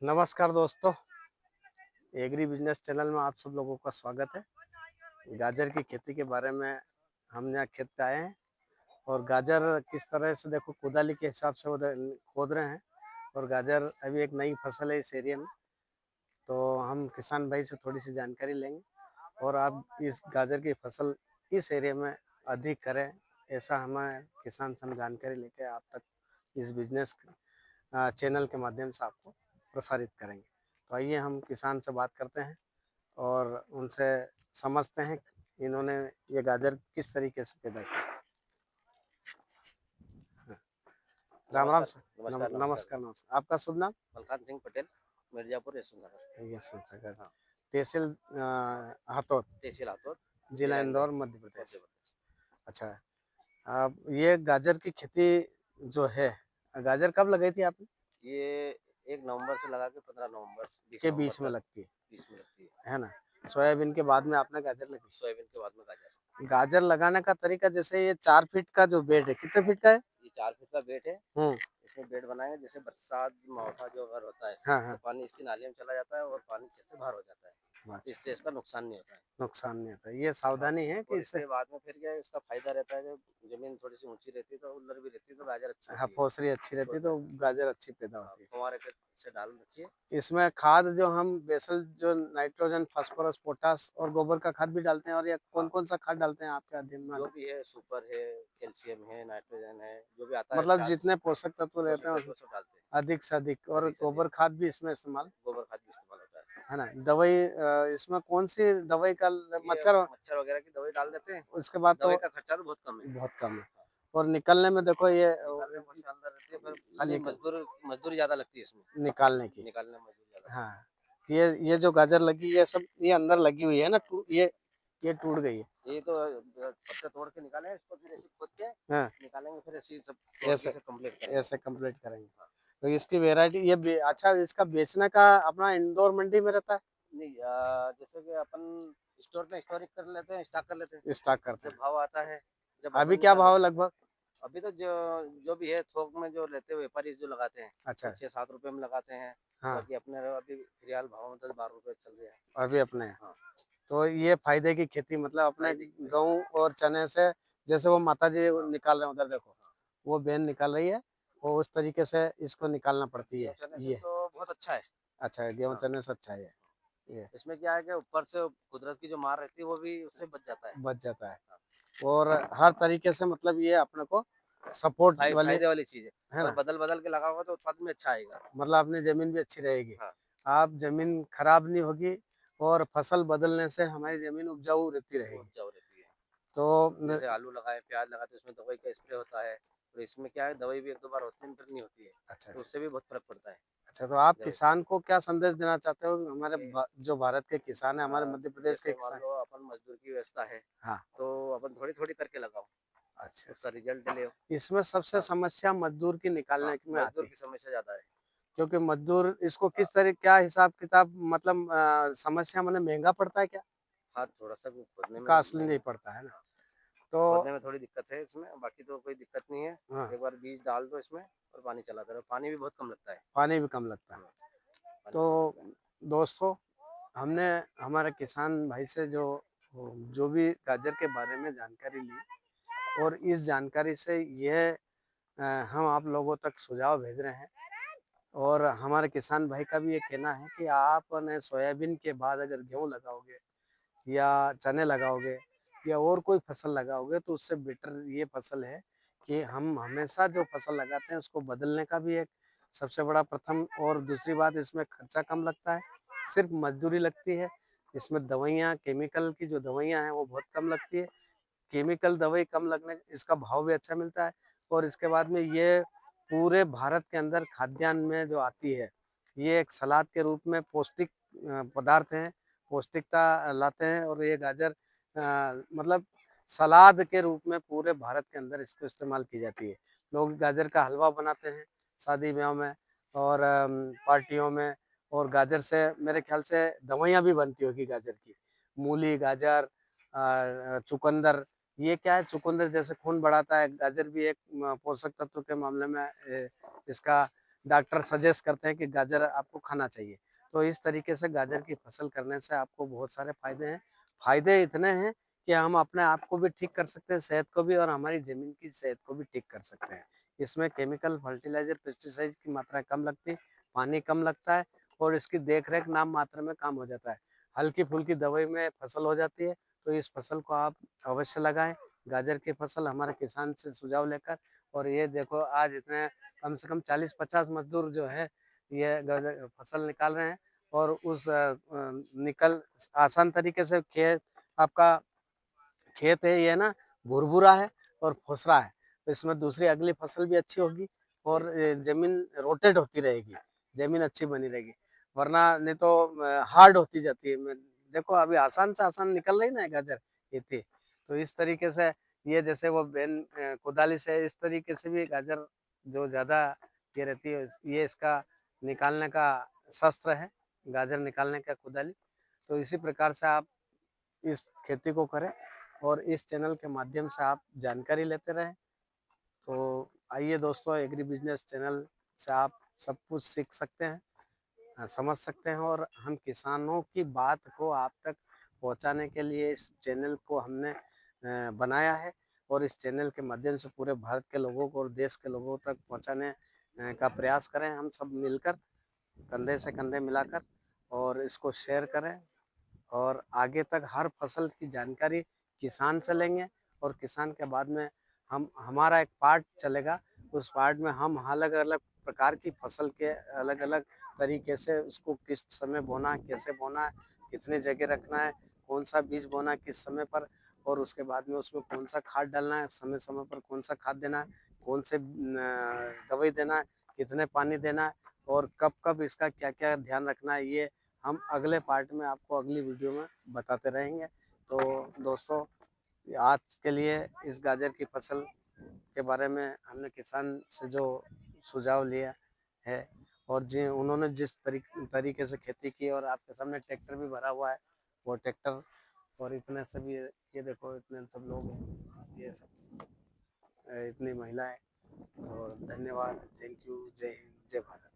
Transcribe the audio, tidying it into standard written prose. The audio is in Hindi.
नमस्कार दोस्तों, एग्री बिजनेस चैनल में आप सब लोगों का स्वागत है। गाजर की खेती के बारे में हम यहाँ खेत पे आए हैं और गाजर किस तरह से देखो कुदाली के हिसाब से खोद रहे हैं और गाजर अभी एक नई फसल है इस एरिया में। तो हम किसान भाई से थोड़ी सी जानकारी लेंगे और आप इस गाजर की फसल इस एरिया में अधिक करें, ऐसा हमें किसान से हम जानकारी लेके आप तक इस बिजनेस चैनल के माध्यम से आपको प्रसारित करेंगे। तो आइए हम किसान से बात करते हैं और उनसे समझते हैं इन्होंने ये गाजर किस तरीके से पैदा की। राम राम नमस्कार, सर। नमस्कार, नमस्कार। नमस्कार नमस्कार, आपका शुभ नाम? मलखान सिंह पटेल, मिर्ज़ापुर, यशवंतनगर। Yes sir. हाँ, तहसील हथौद, तहसील हाथोद, जिला जिला इंदौर, इंदौर, मध्य प्रदेश। मध्य प्रदेश। अच्छा, आप ये गाजर की खेती जो है, गाजर कब लगाई थी आपने? ये 1 नवंबर से लगा के 15 नवंबर, 20 के नवंबर बीच में तक लगती 20 में लगती है। है ना? सोयाबीन के बाद में आपने गाजर लगी। सोयाबीन के बाद में गाजर। गाजर लगाने का तरीका, जैसे ये 4 फीट का जो बेड है, कितने फीट का है? ये 4 फीट का बेड है। हम्म। इसमें बेड बनाएँगे, जैसे बरसात मौका जो अगर होता है, हाँ तो हाँ। पानी इसकी नाली में चला जाता है और पानी खेत से बाहर हो जाता है। अच्छा, इससे इसका नुकसान नहीं होता है। नुकसान नहीं होता, ये हाँ, सावधानी है कि और इससे। इसके बाद में फिर क्या है, इसका फ़ायदा रहता है कि ज़मीन थोड़ी-सी ऊँची रहती है, तो उल्लर भी रहती है, तो गाजर अच्छी हाँ, होती है। फोसरी अच्छी रहती है तो तो गाजर अच्छी पैदा हाँ, होती है। फुव्वारे के से डाल रखिए। इसमें खाद जो हम बेसल जो नाइट्रोजन, फास्फोरस, पोटास और गोबर का खाद भी डालते हैं, और ये कौन हाँ, कौन सा खाद डालते हैं आपके अध्ययन में? जो भी है सुपर है, कैल्शियम है, नाइट्रोजन है, जो भी आता है मतलब खाद, जितने पोषक तत्व रहते पोषक हैं तत्व सब डालते हैं, अधिक से अधिक, और अधिक से अधिक। गोबर खाद भी इसमें इस्तेमाल गोबर खाद भी इस्तेमाल होता है। है ना? दवाई इसमें कौन सी दवाई का ये मच्छर? मच्छर वगैरह की दवाई डाल देते हैं, उसके बाद तो दवाई का खर्चा तो बहुत कम है। बहुत कम है। हाँ, और निकलने में देखो ये निकालने में बहुत शानदार रहती है, फिर खाली निकल मजदूरी ज़्यादा लगती है इसमें, निकालने की। निकालने में मजदूरी ज़्यादा लगती हाँ, ये जो गाजर लगी, ये सब ये अंदर लगी हुई है ना, ये टूट गई है। है। ये तो पत्ते तोड़ के निकाले, इसको फिर ऐसे खोद के हाँ, निकालेंगे, फिर ऐसे ही सब तोड़ के ऐसे इसे कंप्लीट करेंगे। ऐसे कंप्लीट करेंगे। हाँ। तो इसकी वैरायटी अच्छा, इसका बेचने का अपना इंदौर मंडी में रहता नहीं, जैसे कि अपन स्टोर में स्टोरिंग कर लेते हैं, स्टॉक कर लेते हैं। है, स्टॉक करते जब हैं। भाव आता है, जब अभी अपन क्या निकाल भाव लेते हैं। लगभग? अभी तो जो जो भी है थोक में जो लेते हैं व्यापारी जो लगाते हैं, वो अच्छा। 6-7 रुपए में लगाते हैं। हाँ, बाकी अपने अभी फिलहाल भाव में 10-12 रुपए चल रहा है। अभी अपने हैं। हाँ, तो ये फायदे की खेती, मतलब अपने फायदे की फायदे। गेहूं और चने से, जैसे वो माता जी हाँ, निकाल रहे हैं उधर देखो, हाँ। वो बेन निकाल रही है, वो उस तरीके से इसको निकालना पड़ती गेहूँ है चने से ये। तो बहुत अच्छा है। अच्छा, गेहूं हाँ, चने से अच्छा है ये इसमें क्या है कि ऊपर से कुदरत की जो मार रहती है, वो भी उससे बच जाता है। बच जाता है। हाँ, और हर तरीके से, मतलब ये अपने को सपोर्ट वाली फायदे वाली चीज़ है। है और ना? बदल-बदल के लगाओगे तो उत्पादन में अच्छा आएगा। मतलब अपनी जमीन भी अच्छी रहेगी, हाँ, आप जमीन खराब नहीं होगी, और फसल बदलने से हमारी जमीन उपजाऊ रहती वो रहेगी। उपजाऊ रहती है। तो जैसे आलू लगाए, प्याज लगाते हैं, उसमें दवाई का स्प्रे होता है। तो इसमें क्या है, दवाई भी 1-2 बार होती है, फिर नहीं होती है। अच्छा तो अच्छा। उससे भी बहुत फ़र्क पड़ता है। अच्छा, तो आप दवाई किसान को क्या संदेश देना चाहते हो? हमारे ये जो भारत के किसान है, हमारे मध्य प्रदेश के जैसे मान किसान। लो अपन मज़दूर की व्यवस्था है, हाँ। तो अपन थोड़ी-थोड़ी करके लगाओ, अच्छा, उसका रिज़ल्ट ले लो। इसमें सबसे हाँ, समस्या मज़दूर की हाँ, निकालने में आती मज़दूर है, की समस्या ज़्यादा है। क्योंकि मज़दूर इसको हाँ, किस तरह, क्या हिसाब किताब, मतलब समस्या माने महंगा पड़ता है क्या? हाँ, थोड़ा-सा वो खोदने में कॉस्टली नहीं महँगा। पड़ता है ना? हाँ, तो खोदने में थोड़ी दिक्कत है इसमें, बाकी तो कोई दिक्कत नहीं है। हाँ, एक बार बीज डाल दो इसमें और पानी चलाते रहो, पानी भी बहुत कम लगता है। पानी भी कम लगता है। हुँ, पानी तो कम लगता है। दोस्तों, हमने हमारे किसान भाई से जो भी गाजर के बारे में जानकारी ली, और इस जानकारी से यह हम आप लोगों तक सुझाव भेज रहे हैं। और हमारे किसान भाई का भी ये कहना है कि आपने सोयाबीन के बाद अगर गेहूँ लगाओगे या चने लगाओगे या और कोई फसल लगाओगे, तो उससे बेटर ये फसल है कि हम हमेशा जो फसल लगाते हैं उसको बदलने का भी एक सबसे बड़ा प्रथम, और दूसरी बात, इसमें खर्चा कम लगता है, सिर्फ मजदूरी लगती है। इसमें दवाइयाँ, केमिकल की जो दवाइयाँ हैं वो बहुत कम लगती है। केमिकल दवाई कम लगने, इसका भाव भी अच्छा मिलता है। और इसके बाद में ये पूरे भारत के अंदर खाद्यान्न में जो आती है, ये एक सलाद के रूप में पौष्टिक पदार्थ हैं, पौष्टिकता लाते हैं। और ये गाजर मतलब सलाद के रूप में पूरे भारत के अंदर इसको इस्तेमाल की जाती है। लोग गाजर का हलवा बनाते हैं शादी ब्याह में और पार्टियों में। और गाजर से मेरे ख्याल से दवाइयाँ भी बनती होगी गाजर की। मूली, गाजर, चुकंदर, ये क्या है, चुकंदर जैसे खून बढ़ाता है, गाजर भी एक पोषक तत्व के मामले में इसका डॉक्टर सजेस्ट करते हैं कि गाजर आपको खाना चाहिए। तो इस तरीके से गाजर की फसल करने से आपको बहुत सारे फ़ायदे हैं। फ़ायदे इतने हैं कि हम अपने आप को भी ठीक कर सकते हैं, सेहत को भी और हमारी ज़मीन की सेहत को भी ठीक कर सकते हैं। इसमें केमिकल, फर्टिलाइज़र, पेस्टिसाइड की मात्रा कम लगती है, पानी कम लगता है और इसकी देख-रेख नाम मात्र में काम हो जाता है। हल्की-फुल्की दवाई में फसल हो जाती है, तो इस फसल को आप अवश्य लगाएँ। गाजर की फसल हमारे किसान से सुझाव लेकर और ये देखो आज इतने कम से कम 40-50 मज़दूर जो है, ये गाजर फसल निकाल रहे हैं और उस निकल आसान तरीके से खेत आपका खेत है ये ना भुरभुरा है और फुसरा है, तो इसमें दूसरी अगली फसल भी अच्छी होगी और ज़मीन रोटेट होती रहेगी, ज़मीन अच्छी बनी रहेगी। वरना नहीं तो हार्ड होती जाती है। मैं देखो अभी आसान से आसान निकल रही ना गाजर इतनी, तो इस तरीके से ये जैसे वो कुदाली से इस तरीके से भी गाजर जो ज़्यादा ये रहती है, ये इसका निकालने का शस्त्र है, गाजर निकालने का कुदाली। तो इसी प्रकार से आप इस खेती को करें और इस चैनल के माध्यम से आप जानकारी लेते रहें। तो आइए दोस्तों, एग्री बिजनेस चैनल से आप सब कुछ सीख सकते हैं, समझ सकते हैं और हम किसानों की बात को आप तक पहुंचाने के लिए इस चैनल को हमने बनाया है और इस चैनल के माध्यम से पूरे भारत के लोगों को और देश के लोगों तक पहुंचाने का प्रयास करें हम सब मिलकर, कंधे से कंधे मिलाकर, और इसको शेयर करें और आगे तक हर फसल की जानकारी किसान से लेंगे और किसान के बाद में हम हमारा एक पार्ट चलेगा। उस पार्ट में हम अलग-अलग प्रकार की फसल के अलग-अलग तरीके से उसको किस समय बोना है, कैसे बोना है, कितनी जगह रखना है, कौन-सा बीज बोना है, किस समय पर और उसके बाद में उसमें कौन-सा खाद डालना है, समय-समय पर कौन-सा खाद देना है, कौन से दवाई देना है, कितने पानी देना है और कब-कब इसका क्या-क्या ध्यान रखना है, ये हम अगले पार्ट में आपको अगली वीडियो में बताते रहेंगे। तो दोस्तों, आज के लिए इस गाजर की फसल के बारे में हमने किसान से जो सुझाव लिया है और जी उन्होंने जिस तरीके से खेती की और आपके सामने ट्रैक्टर भी भरा हुआ है, वो ट्रैक्टर और इतने सभी ये देखो इतने सब लोग हैं, ये सब इतनी महिलाएं। तो धन्यवाद, थैंक यू, जय हिंद, जय भारत।